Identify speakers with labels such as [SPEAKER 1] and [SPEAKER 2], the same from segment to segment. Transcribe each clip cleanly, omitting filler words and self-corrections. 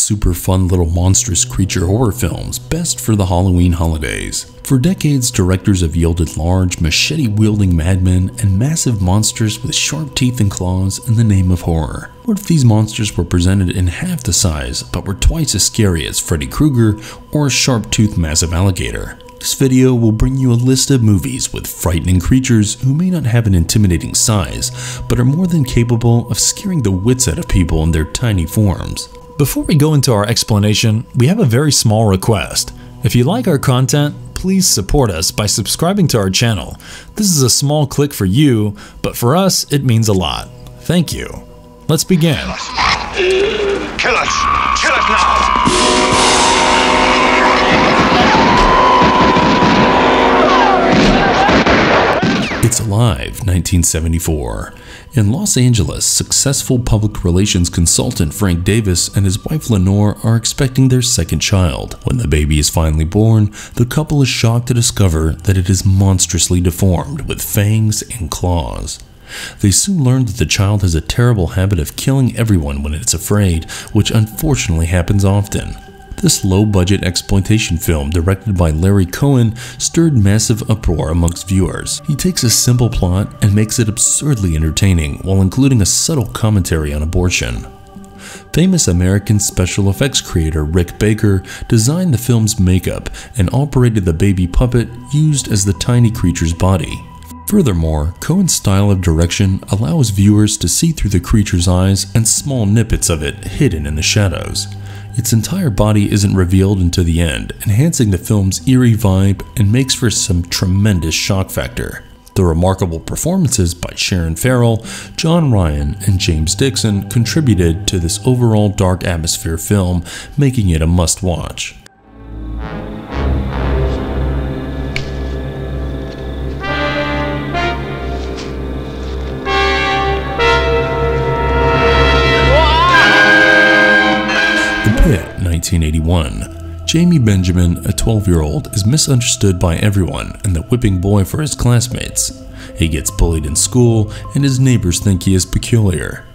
[SPEAKER 1] super fun little monstrous creature horror films best for the Halloween holidays. For decades, directors have yielded large, machete-wielding madmen and massive monsters with sharp teeth and claws in the name of horror. What if these monsters were presented in half the size but were twice as scary as Freddy Krueger or a sharp-toothed massive alligator? This video will bring you a list of movies with frightening creatures who may not have an intimidating size, but are more than capable of scaring the wits out of people in their tiny forms.
[SPEAKER 2] Before we go into our explanation, we have a very small request. If you like our content, please support us by subscribing to our channel. This is a small click for you, but for us, it means a lot. Thank you. Let's begin.
[SPEAKER 3] Kill us! Kill us now!
[SPEAKER 1] It's Alive, 1974. In Los Angeles, successful public relations consultant Frank Davis and his wife Lenore are expecting their second child. When the baby is finally born, the couple is shocked to discover that it is monstrously deformed with fangs and claws. They soon learn that the child has a terrible habit of killing everyone when it's afraid, which unfortunately happens often. This low-budget exploitation film, directed by Larry Cohen, stirred massive uproar amongst viewers. He takes a simple plot and makes it absurdly entertaining while including a subtle commentary on abortion. Famous American special effects creator Rick Baker designed the film's makeup and operated the baby puppet used as the tiny creature's body. Furthermore, Cohen's style of direction allows viewers to see through the creature's eyes and small snippets of it hidden in the shadows. Its entire body isn't revealed until the end, enhancing the film's eerie vibe and makes for some tremendous shock factor. The remarkable performances by Sharon Farrell, John Ryan, and James Dixon contributed to this overall dark atmosphere film, making it a must-watch. The Pit, 1981. Jamie Benjamin, a 12-year-old, is misunderstood by everyone and the whipping boy for his classmates. He gets bullied in school and his neighbors think he is peculiar.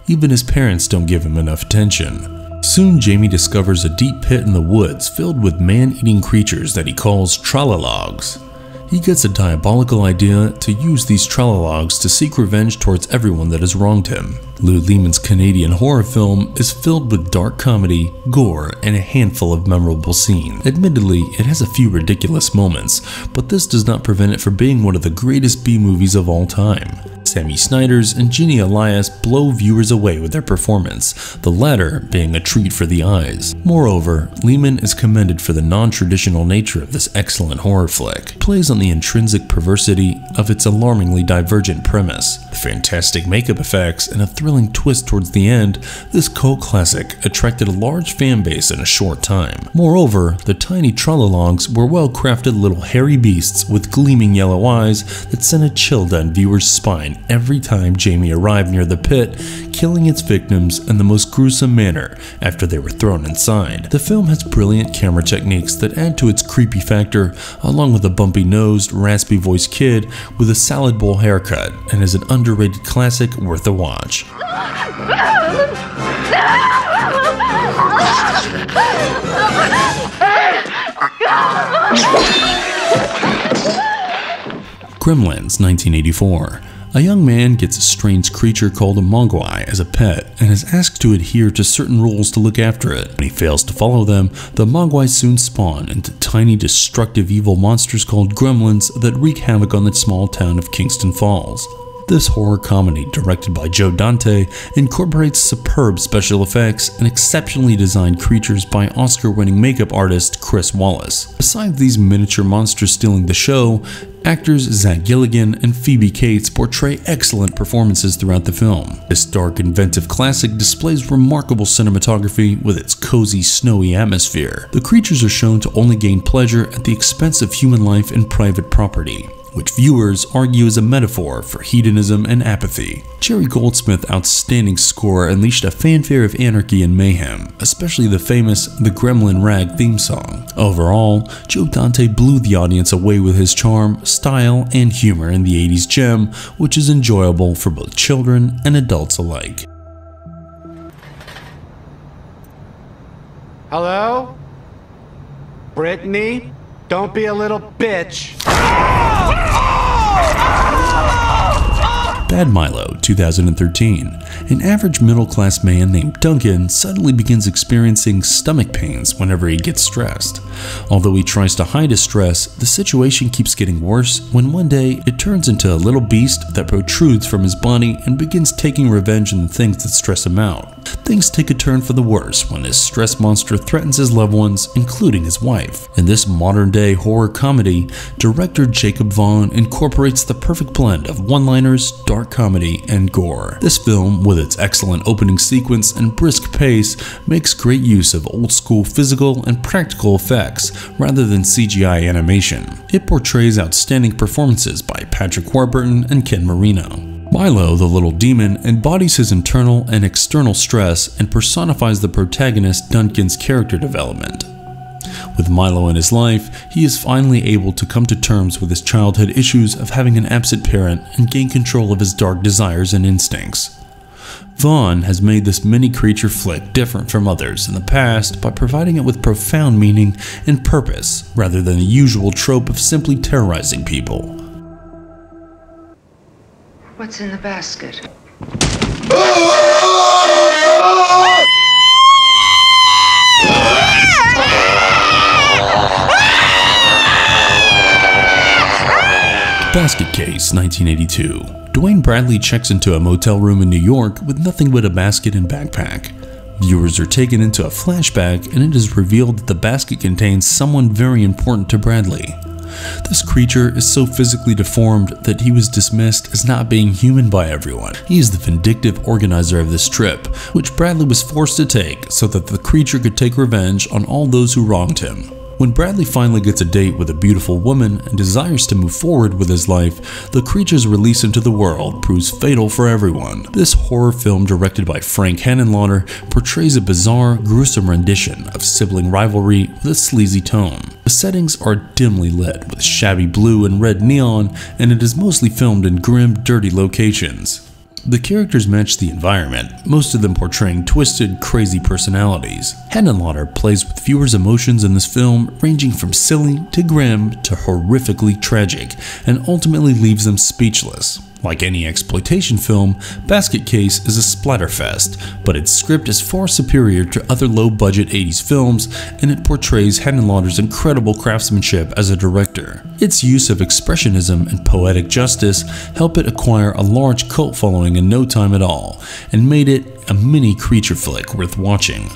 [SPEAKER 1] Even his parents don't give him enough attention. Soon Jamie discovers a deep pit in the woods filled with man-eating creatures that he calls tralalogs. He gets a diabolical idea to use these tralalogs to seek revenge towards everyone that has wronged him. Lou Lehman's Canadian horror film is filled with dark comedy, gore, and a handful of memorable scenes. Admittedly, it has a few ridiculous moments, but this does not prevent it from being one of the greatest B-movies of all time. Sammy Snider's and Ginny Elias blow viewers away with their performance, the latter being a treat for the eyes. Moreover, Lehman is commended for the non-traditional nature of this excellent horror flick. It plays on the intrinsic perversity of its alarmingly divergent premise. The fantastic makeup effects and a thrilling twist towards the end, this cult classic attracted a large fan base in a short time. Moreover, the tiny tralalogs were well-crafted little hairy beasts with gleaming yellow eyes that sent a chill down viewers' spine every time Jamie arrived near the pit, killing its victims in the most gruesome manner after they were thrown inside. The film has brilliant camera techniques that add to its creepy factor, along with a bumpy-nosed, raspy-voiced kid with a salad bowl haircut, and is an underrated classic worth a watch. Gremlins, 1984. A young man gets a strange creature called a mogwai as a pet and is asked to adhere to certain rules to look after it. When he fails to follow them, the mogwai soon spawn into tiny destructive evil monsters called Gremlins that wreak havoc on the small town of Kingston Falls. This horror comedy, directed by Joe Dante, incorporates superb special effects and exceptionally designed creatures by Oscar-winning makeup artist Chris Wallace. Besides these miniature monsters stealing the show, actors Zach Gilligan and Phoebe Cates portray excellent performances throughout the film. This dark, inventive classic displays remarkable cinematography with its cozy, snowy atmosphere. The creatures are shown to only gain pleasure at the expense of human life and private property, which viewers argue is a metaphor for hedonism and apathy. Jerry Goldsmith's outstanding score unleashed a fanfare of anarchy and mayhem, especially the famous The Gremlin Rag theme song. Overall, Joe Dante blew the audience away with his charm, style, and humor in the 80s gem, which is enjoyable for both children and adults alike.
[SPEAKER 4] Hello? Brittany? Don't be a little bitch.
[SPEAKER 1] Bad Milo, 2013. An average middle-class man named Duncan suddenly begins experiencing stomach pains whenever he gets stressed. Although he tries to hide his stress, the situation keeps getting worse when one day it turns into a little beast that protrudes from his body and begins taking revenge on the things that stress him out. Things take a turn for the worse when this stress monster threatens his loved ones, including his wife. In this modern-day horror comedy, director Jacob Vaughn incorporates the perfect blend of one-liners, dark comedy, and gore. This film, with its excellent opening sequence and brisk pace, makes great use of old-school physical and practical effects rather than CGI animation. It portrays outstanding performances by Patrick Warburton and Ken Marino. Milo, the little demon, embodies his internal and external stress and personifies the protagonist Duncan's character development. With Milo in his life, he is finally able to come to terms with his childhood issues of having an absent parent and gain control of his dark desires and instincts. Vaughn has made this mini-creature flick different from others in the past by providing it with profound meaning and purpose rather than the usual trope of simply terrorizing people.
[SPEAKER 5] What's in the basket?
[SPEAKER 1] Basket Case, 1982. Dwayne Bradley checks into a motel room in New York with nothing but a basket and backpack. Viewers are taken into a flashback and it is revealed that the basket contains someone very important to Bradley. This creature is so physically deformed that he was dismissed as not being human by everyone. He is the vindictive organizer of this trip, which Bradley was forced to take so that the creature could take revenge on all those who wronged him. When Bradley finally gets a date with a beautiful woman and desires to move forward with his life, the creature's release into the world proves fatal for everyone. This horror film, directed by Frank Henenlotter, portrays a bizarre, gruesome rendition of sibling rivalry with a sleazy tone. The settings are dimly lit with shabby blue and red neon, and it is mostly filmed in grim, dirty locations. The characters match the environment, most of them portraying twisted, crazy personalities. Henenlotter plays with viewers' emotions in this film, ranging from silly to grim to horrifically tragic, and ultimately leaves them speechless. Like any exploitation film, Basket Case is a splatterfest, but its script is far superior to other low-budget 80s films, and it portrays Henenlotter's incredible craftsmanship as a director. Its use of expressionism and poetic justice helped it acquire a large cult following in no time at all, and made it a mini creature flick worth watching.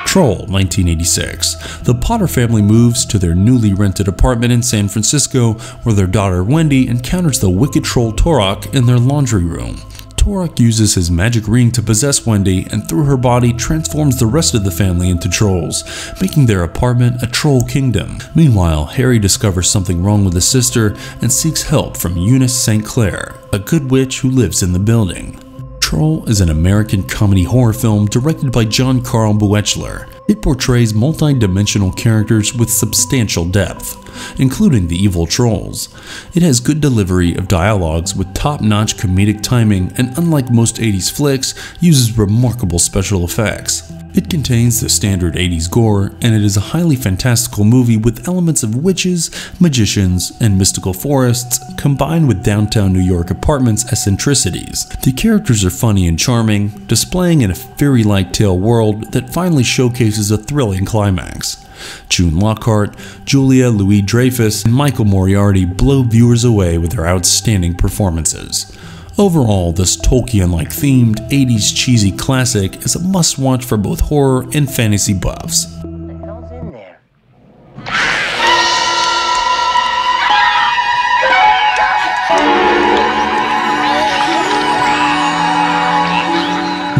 [SPEAKER 1] Troll, 1986. The Potter family moves to their newly rented apartment in San Francisco, where their daughter Wendy encounters the wicked troll Torok in their laundry room. Torok uses his magic ring to possess Wendy and through her body transforms the rest of the family into trolls, making their apartment a troll kingdom. Meanwhile, Harry discovers something wrong with his sister and seeks help from Eunice St. Clair, a good witch who lives in the building. Troll is an American comedy horror film directed by John Carl Buechler. It portrays multi-dimensional characters with substantial depth, including the evil trolls. It has good delivery of dialogues with top-notch comedic timing and, unlike most 80s flicks, uses remarkable special effects. It contains the standard 80s gore, and it is a highly fantastical movie with elements of witches, magicians, and mystical forests, combined with downtown New York apartments' eccentricities. The characters are funny and charming, displaying in a fairy-like tale world that finally showcases a thrilling climax. June Lockhart, Julia Louis-Dreyfus, and Michael Moriarty blow viewers away with their outstanding performances. Overall, this Tolkien-like themed 80s cheesy classic is a must-watch for both horror and fantasy buffs.
[SPEAKER 5] What the hell's in there?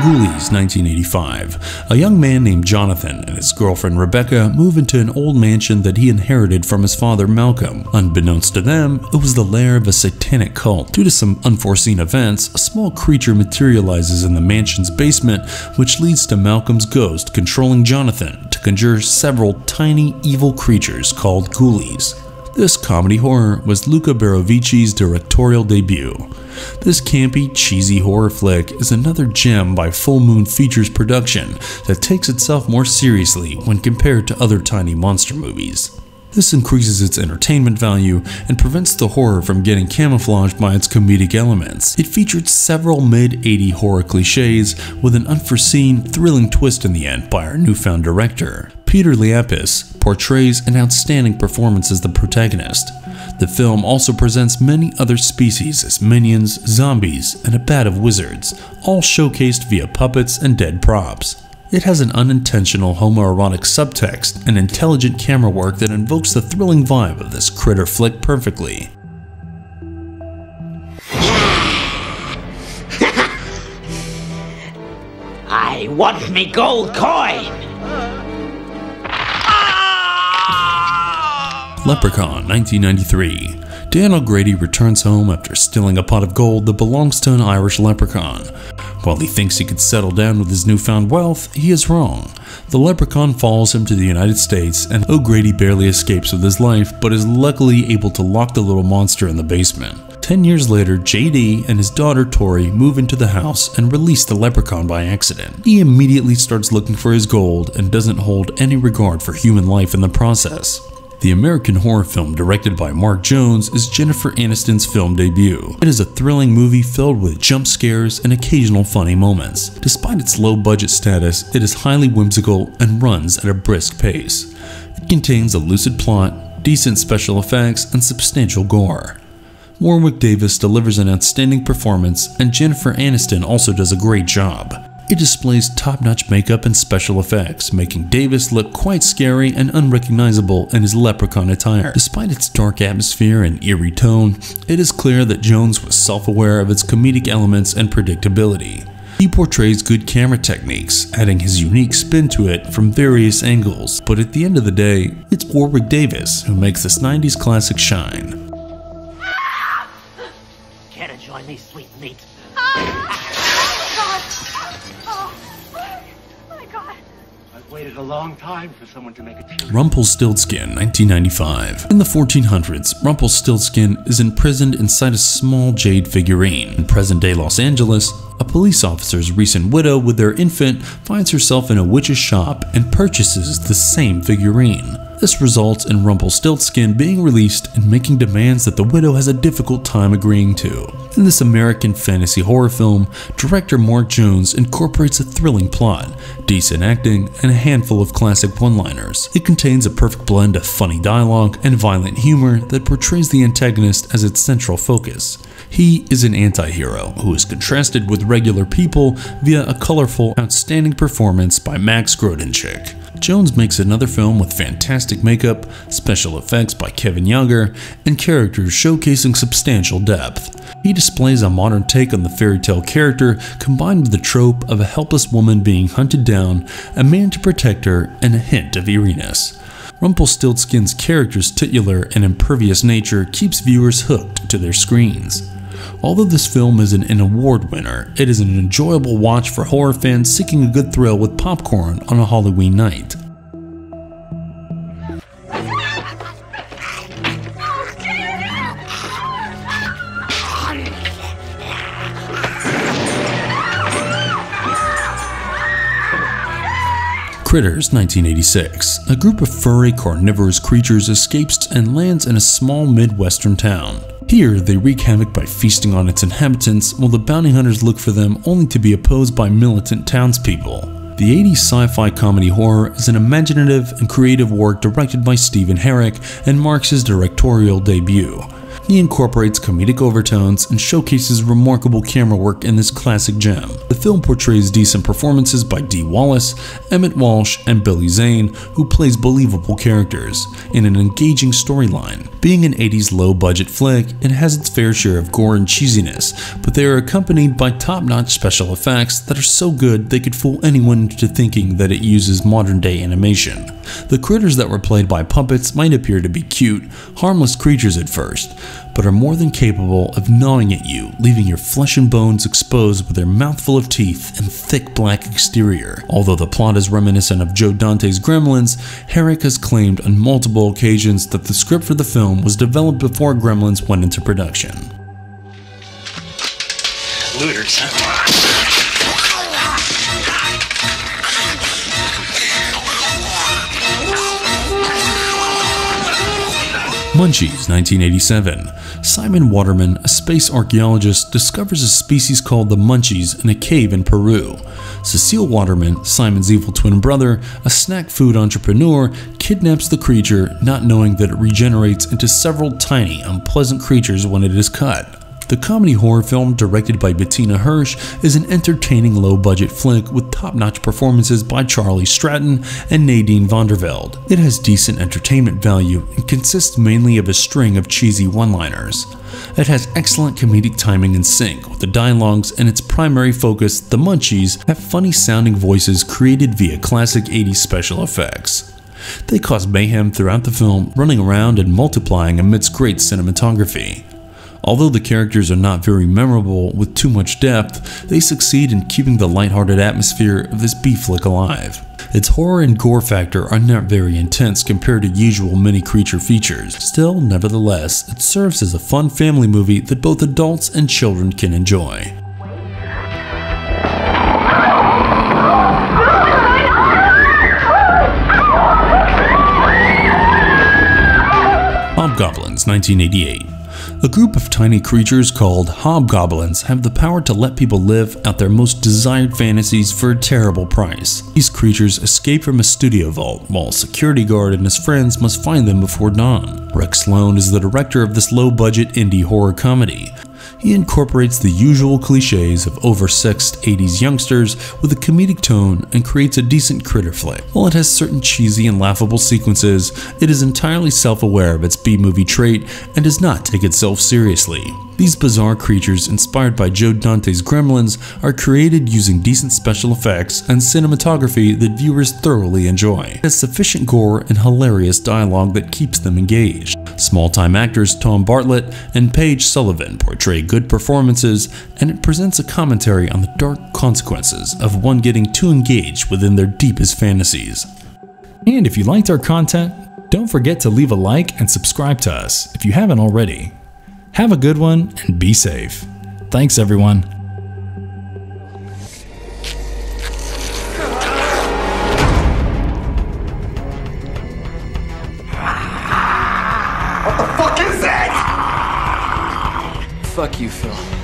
[SPEAKER 1] Ghoulies, 1985. A young man named Jonathan and his girlfriend Rebecca move into an old mansion that he inherited from his father Malcolm. Unbeknownst to them, it was the lair of a satanic cult. Due to some unforeseen events, a small creature materializes in the mansion's basement, which leads to Malcolm's ghost controlling Jonathan to conjure several tiny evil creatures called Ghoulies. This comedy horror was Luca Berovici's directorial debut. This campy, cheesy horror flick is another gem by Full Moon Features production that takes itself more seriously when compared to other tiny monster movies. This increases its entertainment value and prevents the horror from getting camouflaged by its comedic elements. It featured several mid-80s horror cliches with an unforeseen, thrilling twist in the end by our newfound director. Peter Liapis portrays an outstanding performance as the protagonist. The film also presents many other species as minions, zombies, and a bat of wizards, all showcased via puppets and dead props. It has an unintentional homoerotic subtext and intelligent camera work that invokes the thrilling vibe of this critter flick perfectly.
[SPEAKER 6] I want me gold coin!
[SPEAKER 1] Leprechaun, 1993. Dan O'Grady returns home after stealing a pot of gold that belongs to an Irish leprechaun. While he thinks he could settle down with his newfound wealth, he is wrong. The leprechaun follows him to the United States, and O'Grady barely escapes with his life, but is luckily able to lock the little monster in the basement. 10 years later, JD and his daughter Tori move into the house and release the leprechaun by accident. He immediately starts looking for his gold and doesn't hold any regard for human life in the process. The American horror film directed by Mark Jones is Jennifer Aniston's film debut. It is a thrilling movie filled with jump scares and occasional funny moments. Despite its low budget status, it is highly whimsical and runs at a brisk pace. It contains a lucid plot, decent special effects, and substantial gore. Warwick Davis delivers an outstanding performance, and Jennifer Aniston also does a great job. It displays top-notch makeup and special effects, making Davis look quite scary and unrecognizable in his leprechaun attire. Despite its dark atmosphere and eerie tone, it is clear that Jones was self-aware of its comedic elements and predictability. He portrays good camera techniques, adding his unique spin to it from various angles, but at the end of the day, it's Warwick Davis who makes this 90s classic shine.
[SPEAKER 6] Care to join me, sweet meat?
[SPEAKER 3] I've waited a long time for someone to make a tear.
[SPEAKER 1] Rumpelstiltskin, 1995. In the 1400s, Rumpelstiltskin is imprisoned inside a small jade figurine. In present-day Los Angeles, a police officer's recent widow with their infant finds herself in a witch's shop and purchases the same figurine. This results in Rumpelstiltskin being released and making demands that the widow has a difficult time agreeing to. In this American fantasy horror film, director Mark Jones incorporates a thrilling plot, decent acting, and a handful of classic one-liners. It contains a perfect blend of funny dialogue and violent humor that portrays the antagonist as its central focus. He is an anti-hero who is contrasted with regular people via a colorful, outstanding performance by Max Grodenchik. Jones makes another film with fantastic makeup, special effects by Kevin Younger, and characters showcasing substantial depth. He displays a modern take on the fairy tale character combined with the trope of a helpless woman being hunted down, a man to protect her, and a hint of eeriness. Rumpelstiltskin's character's titular and impervious nature keeps viewers hooked to their screens. Although this film isn't an award winner, it is an enjoyable watch for horror fans seeking a good thrill with popcorn on a Halloween night. Critters, 1986. A group of furry carnivorous creatures escapes and lands in a small Midwestern town. Here, they wreak havoc by feasting on its inhabitants, while the bounty hunters look for them only to be opposed by militant townspeople. The 80s sci-fi comedy horror is an imaginative and creative work directed by Stephen Herrick and marks his directorial debut. He incorporates comedic overtones and showcases remarkable camera work in this classic gem. The film portrays decent performances by Dee Wallace, Emmett Walsh, and Billy Zane, who plays believable characters, in an engaging storyline. Being an 80s low-budget flick, it has its fair share of gore and cheesiness, but they are accompanied by top-notch special effects that are so good they could fool anyone into thinking that it uses modern-day animation. The critters that were played by puppets might appear to be cute, harmless creatures at first, but are more than capable of gnawing at you, leaving your flesh and bones exposed with their mouthful of teeth and thick black exterior. Although the plot is reminiscent of Joe Dante's Gremlins, Herrick has claimed on multiple occasions that the script for the film was developed before Gremlins went into production.
[SPEAKER 3] Looters.
[SPEAKER 1] Munchies, 1987. Simon Waterman, a space archaeologist, discovers a species called the Munchies in a cave in Peru. Cecile Waterman, Simon's evil twin brother, a snack food entrepreneur, kidnaps the creature, not knowing that it regenerates into several tiny, unpleasant creatures when it is cut. The comedy horror film, directed by Bettina Hirsch, is an entertaining low-budget flick with top-notch performances by Charlie Stratton and Nadine Vonderveld. It has decent entertainment value and consists mainly of a string of cheesy one-liners. It has excellent comedic timing and sync with the dialogues, and its primary focus, the Munchies, have funny-sounding voices created via classic 80s special effects. They cause mayhem throughout the film, running around and multiplying amidst great cinematography. Although the characters are not very memorable with too much depth, they succeed in keeping the lighthearted atmosphere of this B-flick alive. Its horror and gore factor are not very intense compared to usual mini-creature features. Still, nevertheless, it serves as a fun family movie that both adults and children can enjoy. Hobgoblins, 1988. A group of tiny creatures called Hobgoblins have the power to let people live out their most desired fantasies for a terrible price. These creatures escape from a studio vault, while a security guard and his friends must find them before dawn. Rex Sloan is the director of this low-budget indie horror comedy. He incorporates the usual cliches of oversexed 80s youngsters with a comedic tone and creates a decent critter flick. While it has certain cheesy and laughable sequences, it is entirely self-aware of its B-movie trait and does not take itself seriously. These bizarre creatures, inspired by Joe Dante's Gremlins, are created using decent special effects and cinematography that viewers thoroughly enjoy. It has sufficient gore and hilarious dialogue that keeps them engaged. Small-time actors Tom Bartlett and Paige Sullivan portray good performances, and it presents a commentary on the dark consequences of one getting too engaged within their deepest fantasies.
[SPEAKER 2] And if you liked our content, don't forget to leave a like and subscribe to us if you haven't already. Have a good one and be safe. Thanks everyone.
[SPEAKER 4] What the fuck is that?
[SPEAKER 7] Fuck you, Phil.